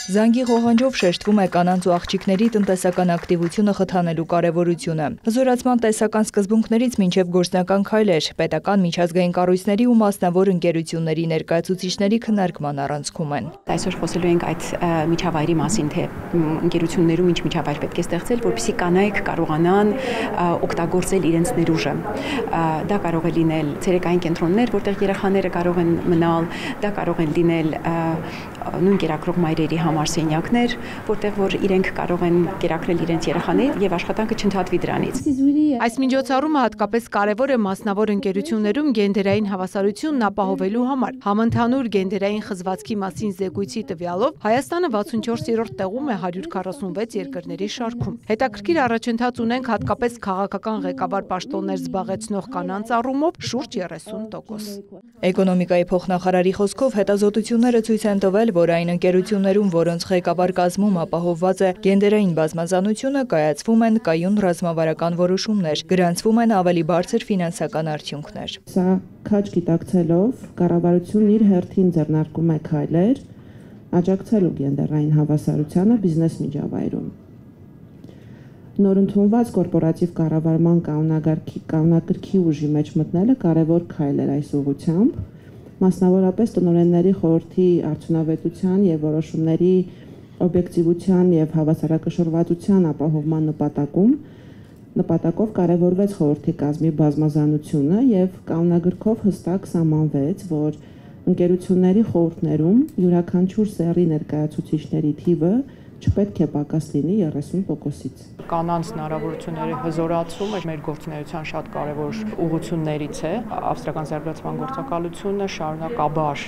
Զանգի ղողանջով շեշտվում է կանանց ու աղջիկների տնտեսական ակտիվությունը խթանելու կարևորությունը։ Հզորացման տեսական սկզբունքներից մինչև գործնական քայլեր, պետական միջազգային կառույցների ու մասնավոր ընկերությունների ներկայացուցիչների քննարկման առանցքում են։ Այսօր խոսելու ենք այդ միջավայրի մասին, թե ընկերություններում ինչ միջավայր պետք է ստեղծել, որպեսզի կանայք կարողանան օգտագործել իրենց ներուժը։ Դա կարող է լինել ցերեկային կենտրոններ, որտեղ երեխաները կարող են մնալ, դա կարող են լինել նույն կերակրող մայրերի համար սենյակներ, որտեղ որ իրենք կարող են կերակրել իրենց երեխաներ եւ աշխատանքը չընդհատվի դրանից։ Այս միջոցառումը հատկապես կարևոր է մասնավոր ընկերություններում գենդերային հավասարությունն ապահովելու համար։ Համընդհանուր գենդերային խզվածքի մասին զեկույցի տվյալով Հայաստանը 64-րդ տեղում է 146 երկրների շարքում։ Հետաքրքիր առաջընթաց ունենք հատկապես քաղաքական ղեկավար պաշտոններ զբաղեցնող կանանց առումով շուրջ 30%։ Էկոնոմիկայի փոխնախարարի խոսքով հետազոտությունները ցույց են տվել, որ այն ընկերություններում, որոնց ղեկավար կազմում ապահովված է գենդերային բազմազանությունը, կայացվում են կայուն ռազմավարական որոշումներ, գրանցվում են ավելի բարձր ֆինանսական արդյունքներ։ Սա քաջ գիտակցելով կառավարությունն իր հերթին ձեռնարկում է քայլեր աջակցելու գենդերային հավասարությանը բիզնես միջավայրում։ Նորընդունված կորպորատիվ կառավարման կանոնակարգի ուժի մեջ մտնելը կարևոր քայլ էր այս ուղղությամբ, մասնավորապես տնօրենների խորհրդի արդյունավետության եւ որոշումների օբյեկտիվության եւ հավասարակշռվածության ապահովման նպատակով կարևորվեց խորհրդի կազմի բազմազանությունը եւ կանոնագրքով հստակ սահմանվեց, որ ընկերությունների խորհուրդներում յուրաքանչյուր սեռի ներկայացուցիչների թիվը չպետք է պակաս լինի 30%-ից։ Կանանց հնարավորությունների հզորացումը մեր գործունեության շատ կարևոր ուղղություններից է։ Ավստրիական զարգացման գործակալությունը շարունակաբար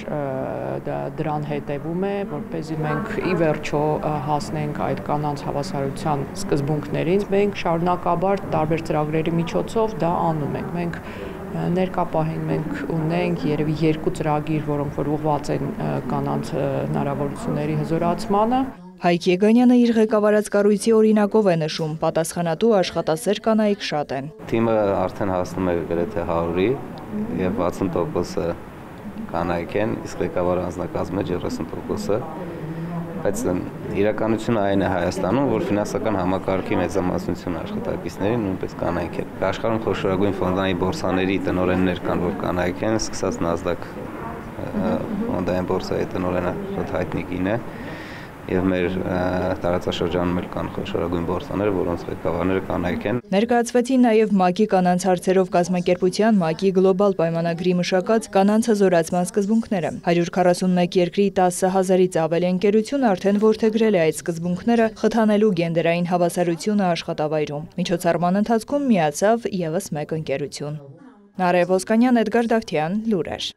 դրան հետևում է, որպեսզի մենք ի վերջո հասնենք այդ կանանց հավասարության սկզբունքներին։ Մենք շարունակաբար տարբեր ծրագրերի միջոցով դա անում ենք։ Մենք ներկա պահին մենք ունենք երևի 2 ծրագիր, որոնք որ ուղղված են կանանց հնարավորությունների հզորացմանը։ Հայկ Եգանյանը իր ղեկավարած կառույցի օրինակով է նշում, պատասխանատու աշխատասեր կանայք շատ են։ Թիմը արդեն հասնում է գրեթե 100-ի եւ 60%-ը կանայք են, իսկ ղեկավար անձնակազմը 30%-ը։ Բայց իրականությունը այն է Հայաստանում, որ ֆինանսական համակարգի մեծամասնությունը աշխատակիցների նույնպես կանայք են։ Աշխարհում խոշորագույն ֆոնդային բորսաների տնօրեններ կան, որ կանայք են, սկսած NASDAQ ֆոնդային բորսայի տնօրենը շատ հայտնի կին է։ Եվ մեր տարածաշրջանում էլ կան խոշորագույն բորսաներ, որոնց ղեկավարները կանայք են։ Ներկայացվեցին նաև ՄԱԿ-ի կանանց հարցերով կազմակերպության ՄԱԿ-ի գլոբալ պայմանագրի մշակած կանանց հզորացման սկզբունքները։ 141 երկրի 10,000-ից ավելի ընկերություն արդեն որդեգրել է այդ սկզբունքները խթանելու գենդերային հավասարությունը աշխատավայրում։ Միջոցառման ընթացքում միացավ ևս մեկ ընկերություն։ Նարեկ Ոսկանյան, Էդգար Դավթյան, լուրեր։